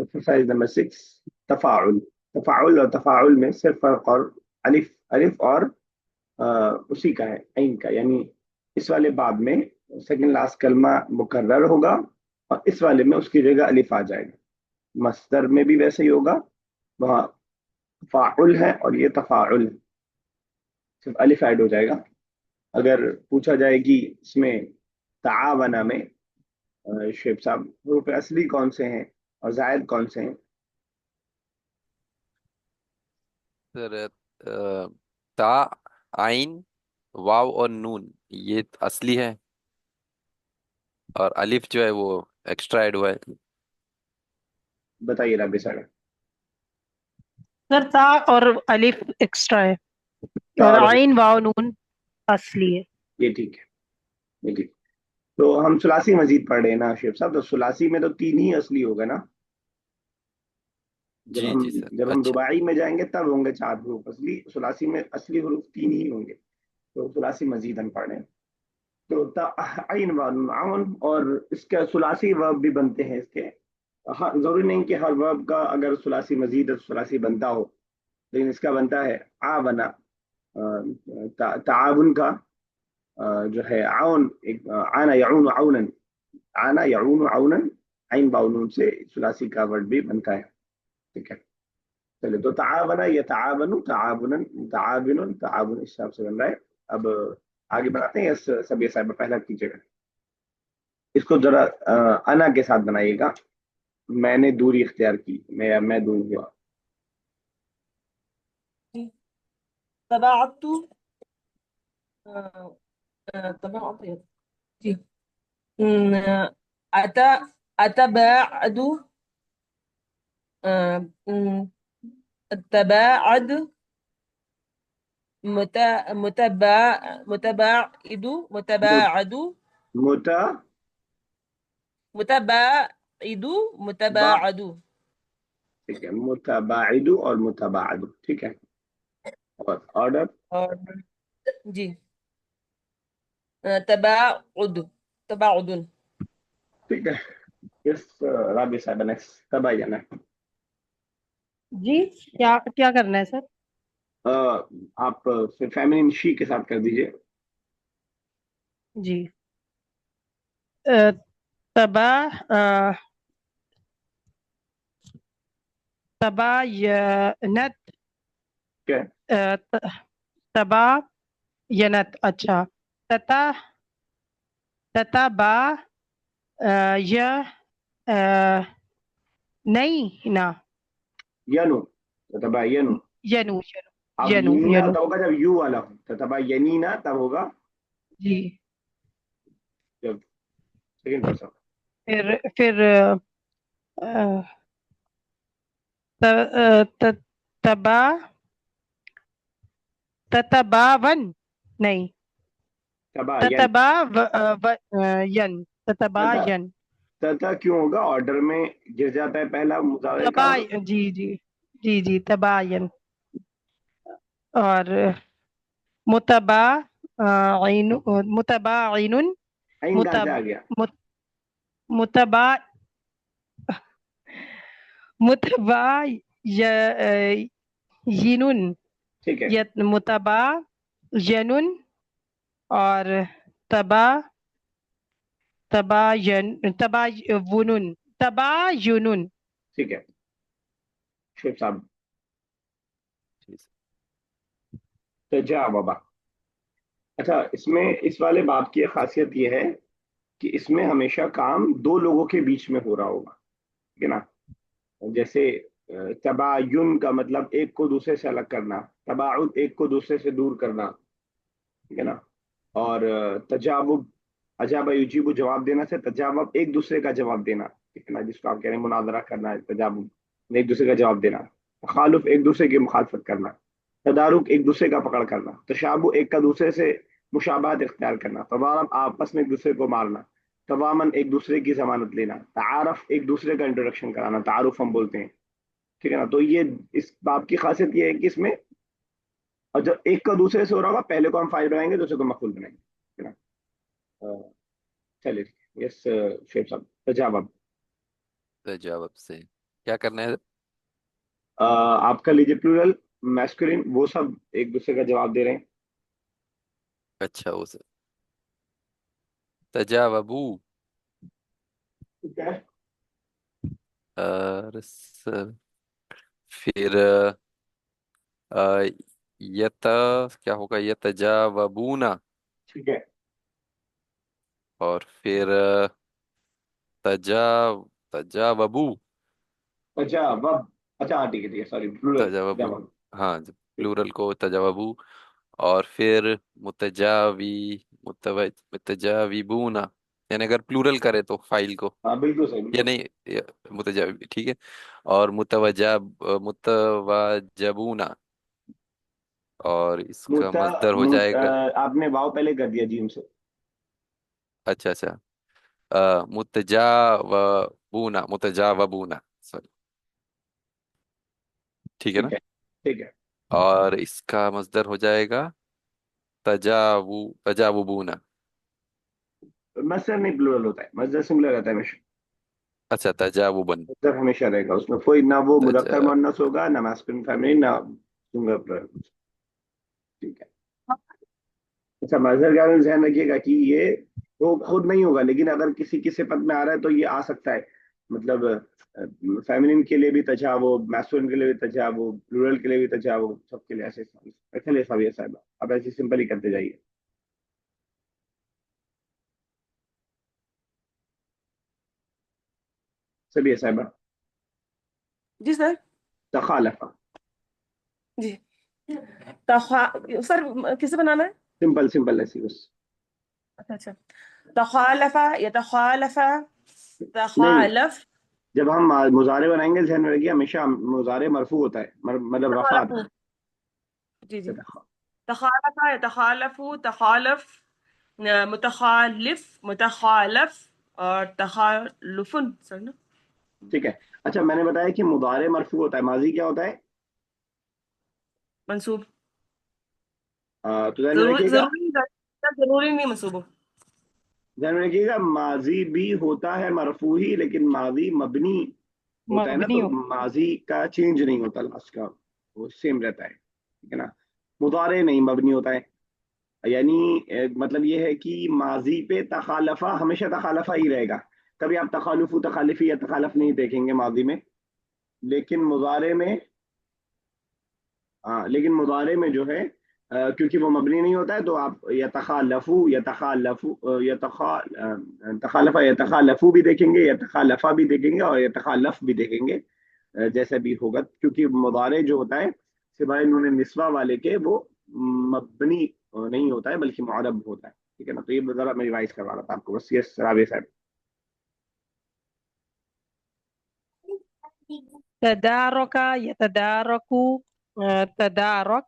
Exercise number 6, तफाउल। तफाउल और तफाउल में सिर्फ फर्क और अलिफ अलिफ और उसी का है, ऐन का, यानी इस वाले बाब में सेकंड लास्ट कलमा मुकर्रर होगा और इस वाले में उसकी जगह अलिफ आ जाएगा। मस्दर में भी वैसे ही होगा, वहाँ तफाउल है और ये तफाउल है, सिर्फ अलिफ ऐड हो जाएगा। अगर पूछा जाए कि इसमें तावना में शेख साहब हरूफ असली कौन से हैं और जायद कौन से हैं? सर ता, आइन, वाव और नून ये असली है, और अलिफ जो है वो एक्स्ट्रा ऐड हुआ है। बताइए रबी साहब। सर ता और अलिफ एक्स्ट्रा है और और आइन वाव नून असली है। ये ठीक है, ये ठीक। तो हम सुलासी मजीद पढ़ रहे हैं ना शेख साहब, तो सुलासी में तो तीन ही असली होगा ना। जब जी हम जी सर, जब हम अच्छा। रुबाई में जाएंगे तब होंगे चार हरूफ असली, सुलासी में असली हरूफ तीन ही होंगे। तो सुलासी मजीद हम पढ़ रहे हैं। तो आइन वाउन, और इसका सुलासी वर्ब भी बनते हैं इसके। जरूरी नहीं कि हर वर्ब का अगर सुलासी मजीद और सुलासी बनता हो, लेकिन इसका बनता है आवना। ताउन का जो है आउन, एक आना यऊन आउनन, आना यऊन आउनन, आइन बाउनून से सुलासी का वर्ड भी बनता है। ठीक है, चलिए। तो तावना, ये तावनु, तावुनन, ताविनुन, तावुन, इस हिसाब से बन रहा है। अब आगे बढ़ाते हैं। सब ये साहब पहला कीजिएगा, इसको जरा अना के साथ बनाइएगा। मैंने दूरी इख्तियार की, मैं दूर हुआ। तबाअतु तबाअत जी अता अतबाअदु तबाअद मुतबाइदु मुत मुतबाअदु मुता मुतबाइदु बा मुतबाअदु। ठीक है, मुतबाइदु और मुतबाअदु, ठीक है। और ऑर्डर? और जी तबाउद तबाउदुन। ठीक है। इस राबी साहब नेक्स्ट तब आई जाना। जी क्या क्या करना है सर? आप फिर फेमिनिन शी के साथ कर दीजिए। जी अ, तबा तबायनत ठीक है। तबायनत, अच्छा। तता तताबा य अ, नहीं ना, यनु, ततबायनु। यनु यनु अब यनु यनीना यनु तब होगा जब यू वाला हो, ततबायनीना तब होगा जी। जब सेकंड पर्सन। फिर अ, त, तबा ततबावन, नहीं, तबायन। ततबायन तथा ततबायन तथा क्यों होगा? ऑर्डर में गिर जाता है पहला मुजारे का। तबाय जी जी जी जी तबायन। और मुतबा मुतबाइनुन आइन कहाँ से आ मुतब गया? मुत- मुतबा मुतबायिनुन ठीक है। मुतबायनुन और तबा तबायुनुन तबायुनुन। ठीक है शेख साहब। जी सर। तजा बाबा। अच्छा, इसमें इस वाले बाब की एक खासियत ये है कि इसमें हमेशा काम दो लोगों के बीच में हो रहा होगा, ठीक है ना। जैसे तबायुन का मतलब एक को दूसरे से अलग करना, तबाउद एक को दूसरे से दूर करना, ठीक है ना। और तजावुब, अजाबा युजीबु जवाब देना से तजावब एक दूसरे का जवाब देना, ठीक है ना, जिसको आप कह रहे हैं मुनाजरा करना है तजावुब, एक दूसरे का जवाब देना। तखालुफ एक दूसरे की मुखालफत करना। तदारुक एक दूसरे का पकड़ करना। तशाबु एक का दूसरे से मुशाबहत इख्तियार करना। तवारब आपस में एक दूसरे को मारना। तवामन एक दूसरे की जमानत लेना। तारफ एक दूसरे का इंट्रोडक्शन कराना, तारुफ हम बोलते हैं, ठीक है ना। तो ये इस बात की खासियत ये है कि इसमें, और जब एक का दूसरे से हो रहा होगा पहले को हम फाइल बनाएंगे, दूसरे को मफूल बनाएंगे, ठीक है ना। चलिए, यस शेख साहब, तो जवाब। तो जवाब से क्या करना है? आप कर लीजिए प्लूरल, मैस्कुलिन, वो सब एक दूसरे का जवाब दे रहे हैं। अच्छा, उसे तजावबू। ठीक है। और फिर अ, यत क्या होगा? यतजावबूना। ठीक है। और फिर तजा तजावबू। अच्छा वब, अच्छा हाँ ठीक है ठीक है, सॉरी प्लूरल। तजावबू। जवाब। हाँ, ठीक है। प्लूरल को तजावबू। और फिर मुतजावी मुतजाविबूना। यानी अगर प्लूरल करे तो फाइल को, हाँ बिल्कुल सही, या बिल्कुल सही। नहीं, मुतजावी ठीक है। और मुतवजबूना। और इसका मुता मजदर हो मुत, जाएगा। आपने वाव पहले कर दिया जीम से। अच्छा अच्छा। मुतजावबूना, सॉरी। ठीक है ठीक ना? है। ठीक है। और इसका मजदर हो जाएगा तजावुबूना। मसदर नहीं प्लूरल होता है, मसदर सिंगुलर रहता है हमेशा। अच्छा, तजावुबन। मसदर हमेशा रहेगा, उसमें कोई ना वो मुदक्कर तजा मुअन्नस होगा ना मैस्कुलिन फेमिनिन ना सिंगुलर प्लूरल। ठीक है। अच्छा मजहर का ध्यान रखिएगा कि ये वो खुद नहीं होगा, लेकिन अगर किसी किसी पद में आ रहा है तो ये आ सकता है। मतलब फेमिनिन के लिए भी तजावो, मैस्कुलिन के लिए भी तजावो, प्लूरल के लिए भी तजावो, सबके लिए ऐसे ऐसे ऐसा भी ऐसा है। अब ऐसे सिंपल ही करते जाइए। सभी ऐसा है। जी सर। तखालफा। जी। तखा सर किसे बनाना है? सिंपल सिंपल ऐसी बस। अच्छा अच्छा। तखालफा या तखालफा। नहीं नहीं, तखालफ। जब हम मुजारे बनाएंगे ध्यान में रखिए, हमेशा मुजारे मरफू होता है, मतलब रफा आता तखालफू। जी जी। है। तखालफा या तखालफू तखालफ। मुतखालिफ मुतखालफ। और तखालुफुन सर ना। ठीक है। अच्छा मैंने बताया कि मुजारे मरफू होता है, माजी क्या होता है? मंसूब। तो ध्यान में जरूरी रखिएगा। जरूरी नहीं, जरूरी नहीं मंसूब हो। ध्यान में रखिएगा, माजी भी होता है मरफू ही, लेकिन माजी मबनी होता है ना, मबनी तो हो। माजी का चेंज नहीं होता लास्ट का, वो सेम रहता है, ठीक है ना। मुदारे नहीं, मबनी होता है। यानी मतलब ये है कि माजी पे तखालफा हमेशा तखालफा ही रहेगा। कभी आप तखालुफू तखालिफी या तखालफ नहीं देखेंगे माजी में। लेकिन मुजारे में, हाँ लेकिन मुजारे में जो है क्योंकि वो मबनी नहीं होता है, तो आप यतखालफू यतखालफू तखालफा यतखालफू भी देखेंगे, यतखालफा भी देखेंगे और यतखालफ भी देखेंगे। जैसा भी होगा, क्योंकि मुजारे जो होता है सिवाय नून निस्वा वाले के, वो मबनी नहीं होता है बल्कि मुअरब होता है। ठीक है ना, तो ये जरा मैं रिवाइज करवा रहा था आपको बस, ये राबे साहब। تدارك يتدارك تدارك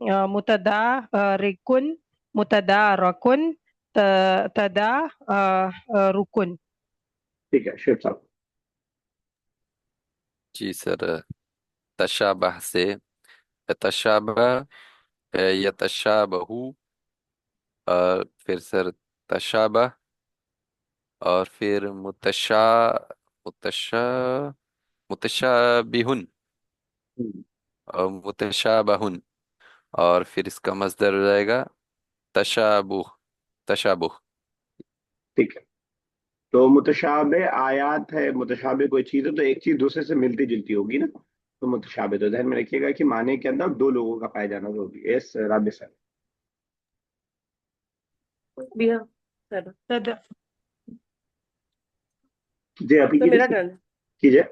متدارك متدارك تدارك. ठीक है शेख साहब। जी सर। तशाबह से तशाबह, यतशाबहू। और फिर सर तशाबह। और फिर मुतशा मुतशाबिहुन। हम्म, और मुतशाबहुन। और फिर इसका मस्दर हो जाएगा तशाबुह। तशाबुह। ठीक है। तो मुतशाबे आयात है, मुतशाबे कोई चीज है तो एक चीज दूसरे से मिलती जुलती होगी ना, तो मुतशाबे, तो ध्यान में रखिएगा कि माने के अंदर दो लोगों का पाया जाना जरूरी है। यस राबे साहब। भी है सर। تد- कीजिए, अभी तो कीजिए, मेरा टर्न। कीजिए।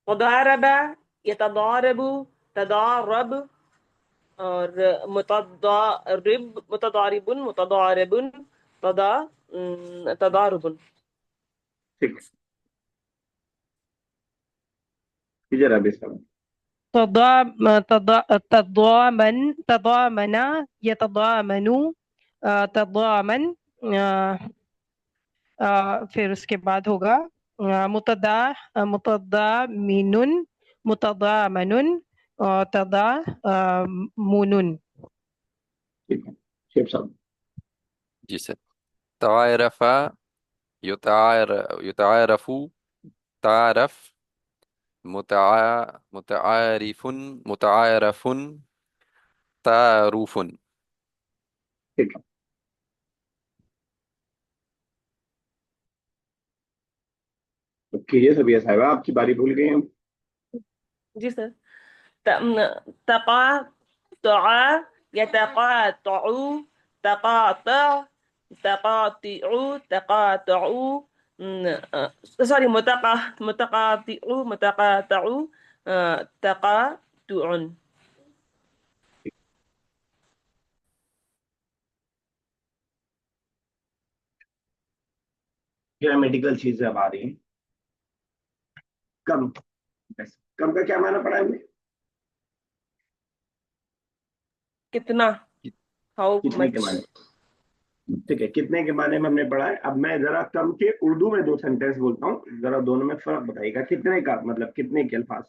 तदारब यतदारबु तदारब। और मुतदारिबुन मुतदारिबुन तदा तदारुबुन। ठीक है, कीजिए राबे साहब। تضامن يتضامن تضامن آه، फिर उसके बाद होगा मुतदामिनुन मुतदामनुन तदामुनुन. ठीक है शेख साहब। जी सर। तारफा युतार युतारफू। तारफ। متعارفن، متعارفن، تعارفن. ठीक है। कीजिए सबिया साहिबा, आपकी बारी भूल गई हम। जी सर। तका तआ يتقاطع تقاطع تقاطع تقاطع سوري متقاطع متقاطع تقاطع. ग्रामेटिकल चीजें अब आ रही हैं। कम, बस कम का क्या माना पड़ा हमने? कितना? हाउ कितने के मच? माने। ठीक है, कितने के बारे में हमने पढ़ा है। अब मैं जरा कम के उर्दू में दो सेंटेंस बोलता हूँ, जरा दोनों में फर्क बताइएगा। कितने का मतलब कितने के अल्फाज।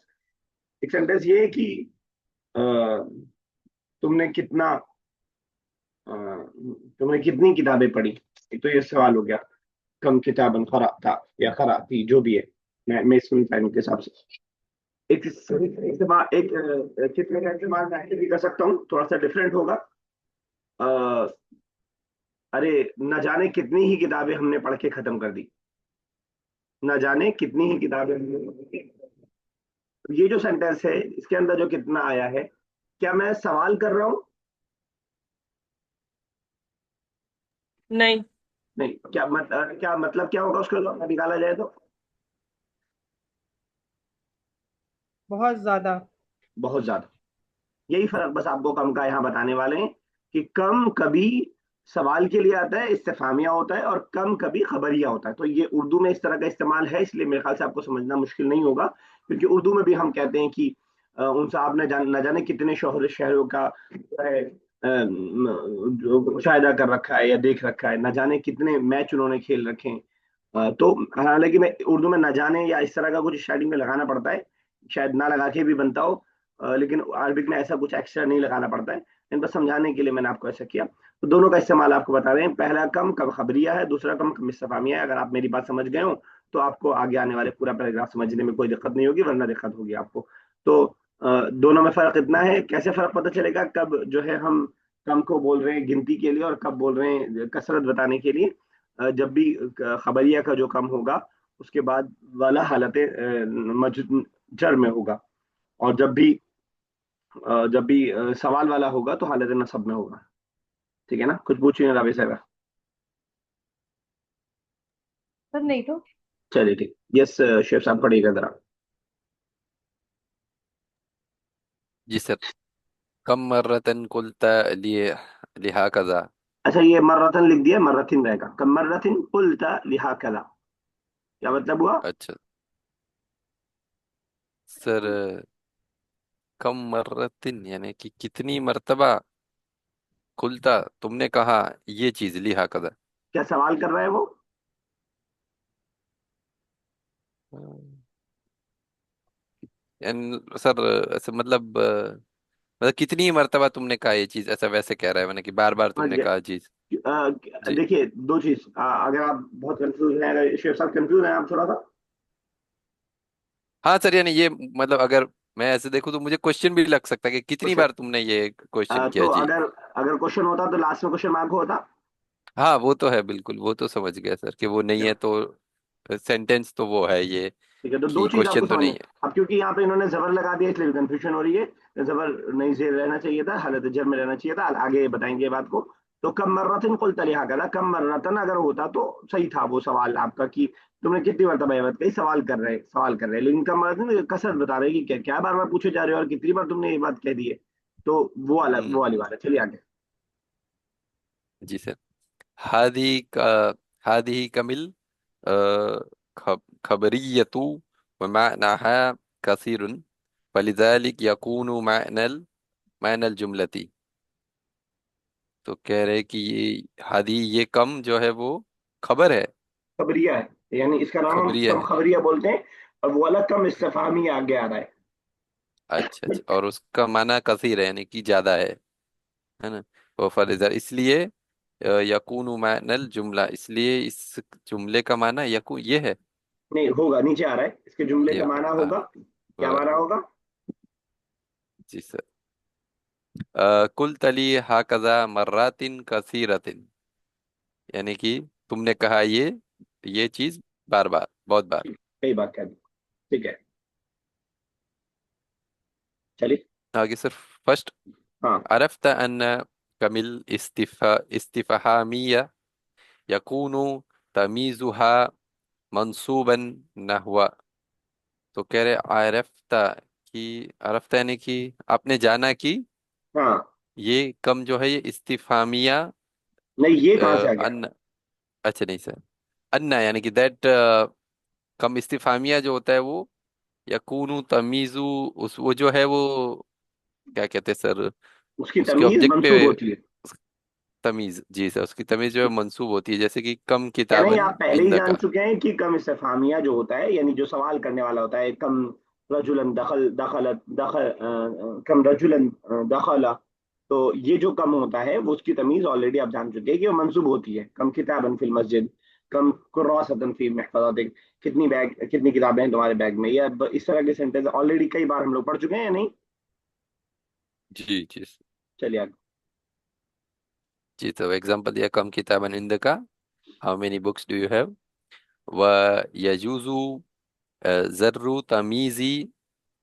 एक सेंटेंस ये है कि अ, तुमने कितना तुमने कितनी किताबें पढ़ी। एक तो ये सवाल हो गया। कम किताबन खरा था या खरा थी, जो भी है। मैं इसमें टाइम के हिसाब से एक इस्तेमाल एक कितने का इस्तेमाल मैं ऐसे भी कर सकता हूँ, थोड़ा सा डिफरेंट होगा। अ, अरे, न जाने कितनी ही किताबें हमने पढ़ के खत्म कर दी। न जाने कितनी ही किताबें हमने पढ़ के। ये जो सेंटेंस है, इसके अंदर जो कितना आया है, क्या मैं सवाल कर रहा हूँ? नहीं। नहीं। क्या मतलब क्या होगा उसका निकाला जाए तो? बहुत ज्यादा। बहुत ज्यादा। यही फर्क बस आपको कम का यहाँ बताने वाले हैं कि कम कभी सवाल के लिए आता है, इस्तेफामिया होता है, और कम कभी खबरिया होता है। तो ये उर्दू में इस तरह का इस्तेमाल है, इसलिए मेरे ख्याल से आपको समझना मुश्किल नहीं होगा। क्योंकि उर्दू में भी हम कहते हैं कि उन साहब ने न जाने कितने शोहर शहरों का जो है जो मुशाहिदा कर रखा है या देख रखा है, न जाने कितने मैच उन्होंने खेल रखे हैं। तो हालांकि मैं उर्दू में न जाने या इस तरह का कुछ स्टार्टिंग में लगाना पड़ता है, शायद ना लगा के भी बनता हो। लेकिन अरबिक में ऐसा कुछ एक्स्ट्रा नहीं लगाना पड़ता है। इन बस समझाने के लिए मैंने आपको ऐसा किया। तो दोनों का इस्तेमाल आपको बता रहे हैं। पहला कम कब खबरिया है, दूसरा कम कब इस्तेफामिया है। अगर आप मेरी बात समझ गए हो तो आपको आगे आने वाले पूरा पैराग्राफ समझने में कोई दिक्कत नहीं होगी, वरना दिक्कत होगी आपको। तो दोनों में फर्क इतना है। कैसे फर्क पता चलेगा कब जो है हम कम को बोल रहे हैं गिनती के लिए और कब बोल रहे हैं कसरत बताने के लिए। जब भी खबरिया का जो कम होगा, उसके बाद वाला हालत जर में होगा। और जब भी सवाल वाला होगा तो हालत नसब में होगा। ठीक है ना? कुछ पूछिए राबी साहब। सर नहीं तो। चलिए ठीक। यस, शेफ साहब पढ़िएगा जरा। जी सर। कम मर्रतन कुल्ता लिए लिहा कजा. अच्छा, ये मर्रतन लिख दिया, मर्रतिन रहेगा। कम मर्रतिन कुल्ता लिहा कला, क्या मतलब हुआ? अच्छा सर, कम मर्रतिन यानी कि कितनी मर्तबा, कुल्ता तुमने कहा ये चीज, लिहा कजा. क्या सवाल कर रहा है वो? सर ऐसे मतलब कितनी मर्तबा तुमने कहा ये चीज, ऐसा वैसे कह रहा है मैंने कि बार बार समझ तुमने गया। कहा चीज. जी. देखिए, दो चीज, अगर आप बहुत कंफ्यूज हैं, अगर शेफ साहब कंफ्यूज हैं आप थोड़ा सा। हाँ सर, यानी ये मतलब अगर मैं ऐसे देखूं तो मुझे क्वेश्चन भी लग सकता है कि कितनी क्वेश्चन, बार तुमने ये क्वेश्चन किया तो जी. अगर अगर क्वेश्चन होता तो लास्ट में क्वेश्चन मार्क होता। हाँ वो तो है, बिल्कुल वो तो समझ गया सर कि वो नहीं है तो सेंटेंस तो वो है ये, ठीक है, तो दो कि चीज आपको क्वेश्चन तो समझनी नहीं है। है. अब क्योंकि यहाँ पे इन्होंने जबर लगा दिया इसलिए कंफ्यूजन हो रही है। जबर नहीं जेर रहना चाहिए था, हालत जर में रहना चाहिए था। आगे बताएंगे ये बात को। तो कम मर्रतन कुल तलिहा कला, कम मर्रतन अगर होता तो सही था वो सवाल आपका कि तुमने कितनी मरतबा ये बात कही। सवाल कर रहे, लेकिन कम मर्रतन कसरत बता रहे कि क्या क्या बार बार पूछे जा रहे हो और कितनी बार तुमने ये बात कह दी है। तो वो वाली हम्म. बात है। चलिए आगे। जी सर. हादी का, हादी कमिल खबरियतु वमानाहा कसीरुन फलिजालिक यकूनु मानल जुमलती. तो कह रहे कि ये हादी, ये कम जो है वो खबर है, खबरिया है, यानी इसका नाम हम खबरिया कम है. खबरिया बोलते हैं। और वो वाला कम इस्तेफामी आगे आ रहा है। अच्छा अच्छा, और उसका माना कसीर है यानी कि ज्यादा है ना. वो फलिजा इसलिए यकूनु मानल जुमला, इसलिए इस जुमले का माना यकू ये है. नहीं होगा, नीचे आ रहा है, इसके जुमले ये का होगा माना हाँ. होगा क्या माना होगा? जी सर। कुल तली हाकजा मर्रातिन कसीरतिन, यानी कि तुमने कहा ये चीज बार बार, बहुत बार। कई बात कह दी, ठीक है, चलिए। आगे सर। फर्स्ट, हाँ عرفت أن كمل استفهامية يكون تمييزها منصوبا نحو. تو کہہ رہے عرفت کی، عرفت یعنی کہ آپ نے جانا کہ हाँ, یہ کم جو ہے یہ استفہامیہ नहीं ये कहाँ से आ गया? ان، اچھا نہیں سر، ان یعنی کہ دیٹ کم استفہامیہ جو ہوتا ہے وہ یکونو تمیزو، اس وہ جو ہے وہ کیا کہتے ہیں سر، उसकी اس کے तमीज آبجیکٹ پہ मंसूब होती है। تمیز، جی سر، اس کی تمیز جو ہے منسوب ہوتی ہے، جیسے کہ کم کیا نہیں کتابن آپ پہلے ہی عندک. جان چکے ہیں کہ کم استفہامیہ جو ہوتا ہے یعنی جو سوال کرنے والا ہوتا ہے، کم رجلن دخل دخلت دخل کم رجلن دخل، تو یہ جو کم ہوتا ہے وہ اس کی تمیز آلریڈی آپ جان چکے ہیں کہ وہ منسوب ہوتی ہے. کم کتابن فی المسجد، کم کراسۃ فی محفظتک، کتنی کتابیں ہیں تمہارے بیگ میں، یہ اس طرح کے سینٹینس آلریڈی کئی بار ہم لوگ پڑھ چکے ہیں یا نہیں؟ جی جی چلیے آگے. جی، تو ایگزامپل دیا کم کتابن عندک، how many books do you have. و یجوز ذر تمیزی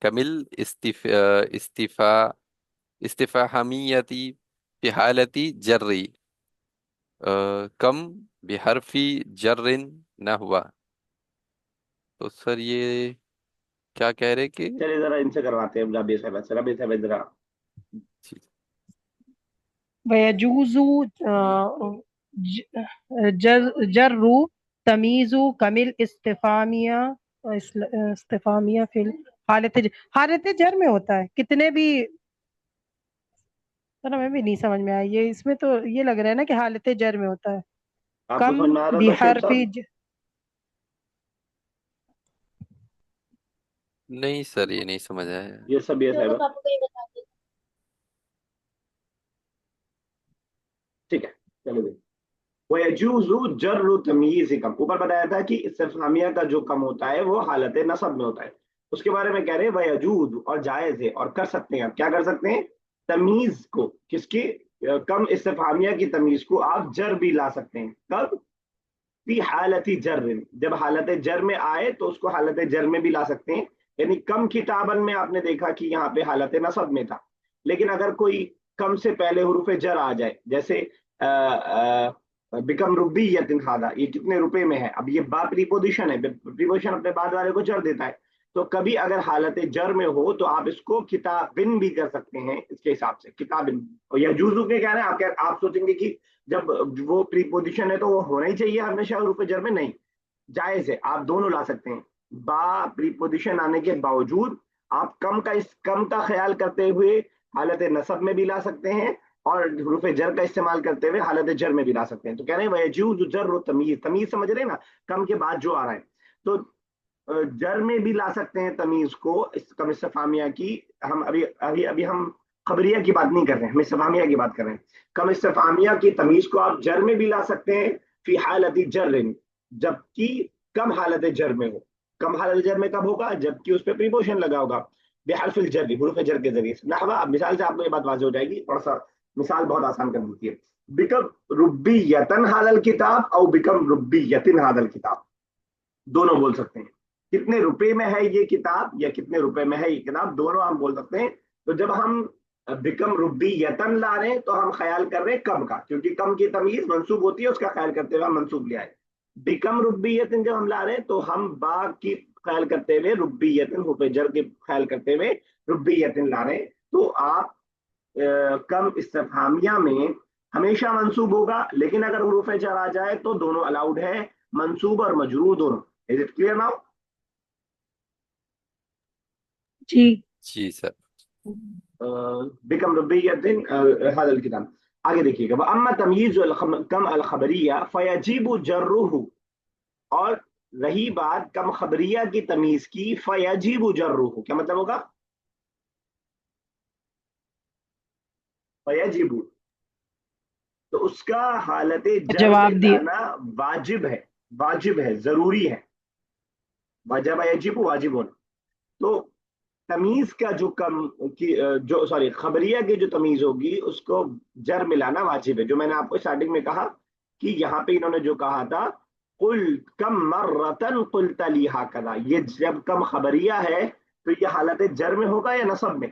کمل استفہامیتی فی حالتی جری کم بحرفی جر نہ ہوا. تو سر یہ کیا کہہ رہے کہ چلیے ذرا ان سے کرواتے ہیں ربیع صاحب سے. ربیع صاحب ذرا. جی ويجوز جر تمیز کمل استفامیہ فی حالت جر میں ہوتا ہے کتنے بھی. سر ہمیں بھی نہیں سمجھ میں آیا یہ، اس میں تو یہ لگ رہا ہے نا کہ حالت جر میں ہوتا ہے. آپ کو کم سمجھ میں آ رہا تھا شیخ بحرف صاحب؟ نہیں سر، یہ نہیں سمجھ آیا. یہ سب یہ صاحب ٹھیک ہے. چلو وَيَجُوزُ جَرُّ تَمْيِيزِ کم، اوپر بتایا تھا کہ استفہامیہ کا جو کم ہوتا ہے وہ حالت نصب میں ہوتا ہے. اس کے بارے میں کہہ رہے ہیں وَيَجُوزُ، اور جائز ہے اور کر سکتے ہیں. آپ کیا کر سکتے ہیں؟ تمیز کو، کس کی؟ کم استفہامیہ کی تمیز کو آپ جر بھی لا سکتے ہیں. کب؟ فی حالت جر، جب حالت جر میں آئے تو اس کو حالت جر میں بھی لا سکتے ہیں. یعنی کم کتابن میں آپ نے دیکھا کہ یہاں پہ حالت نصب میں تھا، لیکن اگر کوئی کم سے پہلے حروف جر آ جائے، جیسے بکم ربیۃ ہذا، یہ کتنے روپے میں ہے. اب یہ با پریپوزیشن ہے، پریپوزیشن اپنے بعد والے کو جر دیتا ہے. تو کبھی اگر حالت جر میں ہو تو آپ اس کو کتابن بھی کر سکتے ہیں اس کے حساب سے. کتابن اور یجوزو کے کیا ہے، آپ سوچیں گے کہ جب وہ پریپوزیشن ہے تو وہ ہونا ہی چاہیے ہمیشہ حروف جر میں. نہیں، جائز ہے، آپ دونوں لا سکتے ہیں. با پریپوزیشن آنے کے باوجود آپ کم کا خیال کرتے ہوئے حالت نصب میں بھی لا سکتے ہیں، اور حروف جر کا استعمال کرتے ہوئے حالت جر میں بھی لا سکتے ہیں. تو کہہ رہے ہیں وَيَجُوزُ جَرُّ تمیز، تمیز سمجھ رہے ہیں نا، کم کے بعد جو آ رہا ہے. تو جر میں بھی لا سکتے ہیں تمیز کو، اس کم استفہامیہ کی. ہم ابھی ہم خبریہ کی بات نہیں کر رہے ہیں، ہم استفہامیہ کی بات کر رہے ہیں. کم استفہامیہ کی تمیز کو آپ جر میں بھی لا سکتے ہیں فی حالت جر، جبکہ کم حالت جر میں ہو. کم حالت جر میں کب ہوگا؟ جبکہ اس پہ پریپوزیشن لگا ہوگا بحرف الجر، حروف جر کے ذریعے سے. نحو، اب مثال سے آپ کو یہ بات واضح ہو جائے گی. تھوڑا سا مثال بہت آسان کر دیتی ہے. بکم ربیتن ھذا الکتاب او بکم ربیتن ھذا الکتاب، دونوں بول سکتے ہیں. کتنے روپے میں ہے یہ کتاب یا کتنے روپے میں ہے یہ کتاب، دونوں ہم بول سکتے ہیں. تو جب ہم بکم ربیتن لا رہے ہیں تو ہم خیال کر رہے ہیں کم کا، کیونکہ کم کی تمیز منصوب ہوتی ہے، اس کا خیال کرتے ہوئے ہم منصوب لے آئے. بکم ربیتن جب ہم لا رہے ہیں تو ہم با کی خیال کرتے ہوئے ربیتن، حروف جر کے خیال کرتے ہوئے ربیتن لا رہے ہیں. تو آپ کم استفہامیہ میں ہمیشہ منصوب ہوگا، لیکن اگر حروف جر آ جائے تو دونوں الاؤڈ ہے، منصوب اور مجرور دونوں. Is it clear now? جی جی سر. بکم ربیتن ھذا الکتاب. آگے دیکھیے گا. اما تمییز کم الخبریہ فیجب جرہ، اور رہی بات کم خبریہ کی تمیز کی، فیجب جرہ کیا مطلب ہوگا؟ فیجب، تو اس کا حالت جر میں جواب دیے. لانا واجب ہے، واجب ہے، ضروری ہے. واجب یجب واجب ہونا. تو तमीज का जो कम की जो सॉरी खबरिया की जो तमीज होगी उसको जर मिलाना वाजिब है। जो मैंने आपको स्टार्टिंग में कहा कि यहाँ पे इन्होंने जो कहा था कुल कम मर्रतन कुल तली हाकदा, ये जब कम खबरिया है तो ये हालत जर में होगा या नसब में?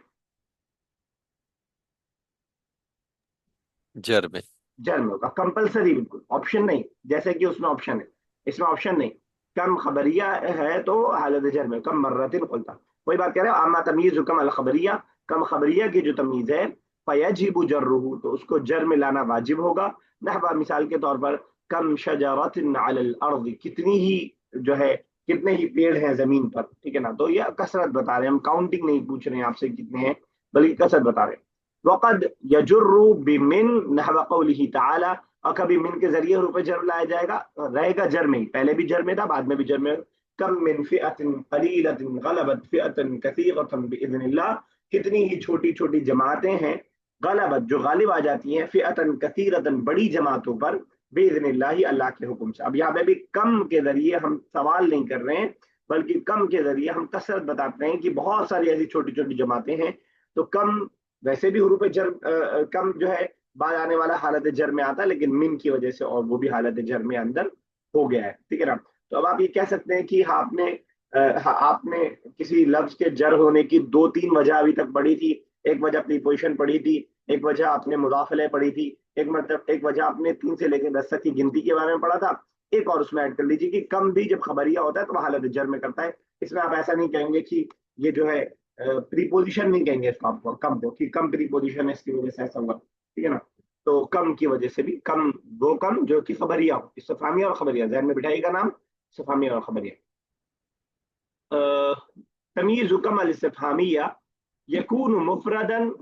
जर में। जर में होगा कंपलसरी, बिल्कुल ऑप्शन नहीं, जैसे कि उसमें ऑप्शन है, इसमें ऑप्शन नहीं। कम खबरिया है तो हालत जर में, कम मर्रतिन खुलता। वही बात कह रहे हो, आमा तमीज कम अल खबरिया, कम खबरिया की जो तमीज है फयजिबु जर्रुहु, तो उसको जर में लाना वाजिब होगा। नहवा मिसाल के तौर पर कम शजरतिन अलल अर्द, कितनी ही जो है कितने ही पेड़ हैं जमीन पर, ठीक है ना। तो ये कसरत बता रहे हैं, हम काउंटिंग नहीं पूछ रहे हैं आपसे कितने हैं, बल्कि कसरत बता रहे हैं। वक़द यजुर्रु बिमिन नहवा कौलिही ताला, और कभी मिन के जरिए रूप जर लाया जाएगा, रहेगा जर में ही, पहले भी जर में था बाद में भी जर में। कम मिन फिअतिन कलीलतिन गलबत फिअतन कसीरतन बिइज़्निल्लाह, कितनी ही छोटी छोटी जमातें हैं, गलबत जो गालिब आ जाती हैं, फिअतन कसीरतन बड़ी जमातों पर, बिइज़्निल्लाह अल्लाह के हुक्म से। अब यहाँ पे भी कम के जरिए हम सवाल नहीं कर रहे हैं, बल्कि कम के जरिए हम कसरत बताते हैं कि बहुत सारी ऐसी छोटी छोटी जमातें हैं। तो कम वैसे भी हरूफ जर कम जो है बाद आने वाला हालत जर में आता है, लेकिन मिन की वजह से और वो भी हालत जर में अंदर हो गया है, ठीक है ना। तो अब आप ये कह सकते हैं कि आपने किसी लफ्ज के जर होने की दो तीन वजह अभी तक पढ़ी थी। एक वजह प्रीपोजिशन पढ़ी थी, एक वजह आपने मुदाफले पढ़ी थी, एक वजह आपने 3 से लेकर 10 तक की गिनती के बारे में पढ़ा था। एक और उसमें ऐड कर लीजिए कि कम भी जब खबरिया होता है तो वह हालत जर में करता है। इसमें आप ऐसा नहीं कहेंगे कि ये जो है प्रीपोजिशन नहीं कहेंगे इसको, आपको कम को कि कम प्रीपोजिशन है इसकी वजह से ऐसा हुआ, ठीक है ना। तो कम की वजह से भी कम, वो कम जो कि खबरिया हो, इस्तिफामिया और खबरिया ज़हन में बिठाइएगा नाम, इस्तिफामिया और खबरिया। तमीज़ कम अल इस्तिफामिया यकून मुफरदन,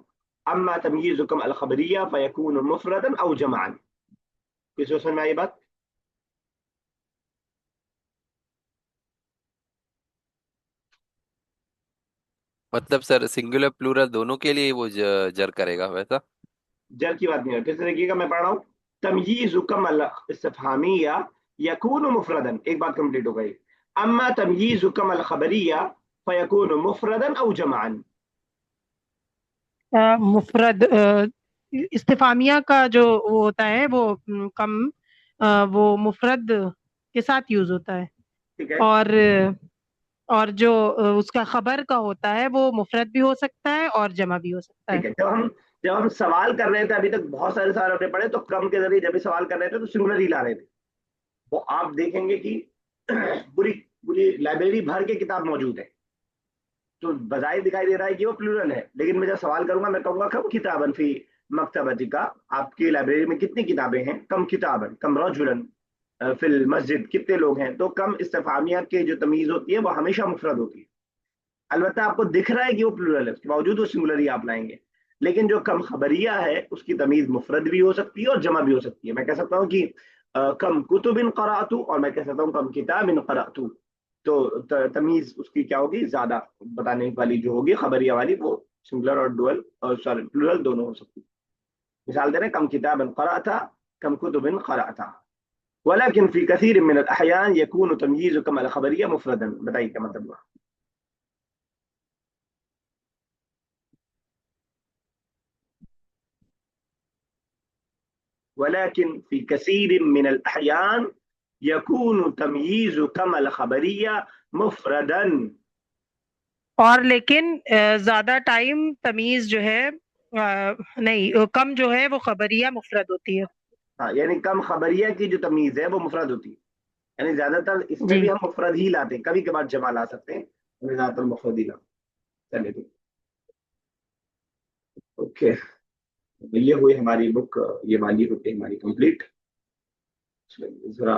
अम्मा तमीज़ कम अल खबरिया फयकून मुफरदन औ जमाअन। किसी समझ में आई बात? मतलब सर सिंगुलर प्लूरल दोनों के लिए वो जर करेगा वैसा? जर की बात नहीं है, फिर से देखिएगा, मैं पढ़ रहा हूँ। तमयीज कम अल इस्तिफहामिया यकून मुफरदन, एक बात कंप्लीट हो गई। अम्मा तमयीज कम अल खबरिया फयकून मुफरदन औ जमाअन। मुफरद इस्तिफामिया का जो वो होता है वो कम वो मुफरद के साथ यूज होता है। ठीक है, और जो उसका खबर का होता है वो मुफरद भी हो सकता है और जमा भी हो सकता ठीक है। है। जब हम सवाल कर रहे थे, अभी तक बहुत सारे सवाल हमने पढ़े, तो कम के जरिए जब भी सवाल कर रहे थे तो सिंगुलर ही ला रहे थे। वो आप देखेंगे कि पूरी पूरी लाइब्रेरी भर के किताब मौजूद है, तो बजाय दिखाई दे रहा है कि वो प्लूरल है, लेकिन मैं जब सवाल करूंगा मैं कहूंगा कम किताबन फी मकतबती का, आपकी लाइब्रेरी में कितनी किताबें हैं, कम किताबन, कम रजुलन फिल मस्जिद, कितने लोग हैं। तो कम इस्तिफामिया की जो तमीज होती है वो हमेशा मुफरद होती है। अलबत्ता आपको दिख रहा है कि वो प्लूरल है, उसके बावजूद वो सिंगुलर ही आप लाएंगे। लेकिन जो कम खबरिया है उसकी तमीज मुफरद भी हो सकती है और जमा भी हो सकती है। मैं कह सकता हूँ कि कम कुतुबिन क़राअतु, और मैं कह सकता हूँ कम किताबिन क़राअतु। तो तमीज उसकी क्या होगी, ज्यादा बताने वाली जो होगी खबरिया वाली, वो सिंगुलर और डुअल और सॉरी प्लूरल दोनों हो सकती है। मिसाल दे रहे हैं, कम किताबिन क़राअता, कम कुतुबिन क़राअता। वलकिन फी कसीर मिन अल अहयान यकूनु तमयीज़ कम अल खबरिया मुफरदन। बताइए क्या मतलब हुआ? ولكن في كثير من الأحيان يكون تمييز كما الخبرية مفردا। और लेकिन ज्यादा टाइम तमीज जो है नहीं कम जो है वो खबरिया मुफरद होती है। हाँ, यानी कम खबरिया की जो तमीज है वो मुफरद होती है। यानी ज्यादातर इसमें जी भी हम मुफरद ही लाते हैं, कभी कभार जमा ला सकते हैं, हमें ज्यादातर मुफरद ही लाते हैं। चलिए ठीक, ओके। ये हुई हमारी बुक, ये वाली होती है हमारी कंप्लीट। जरा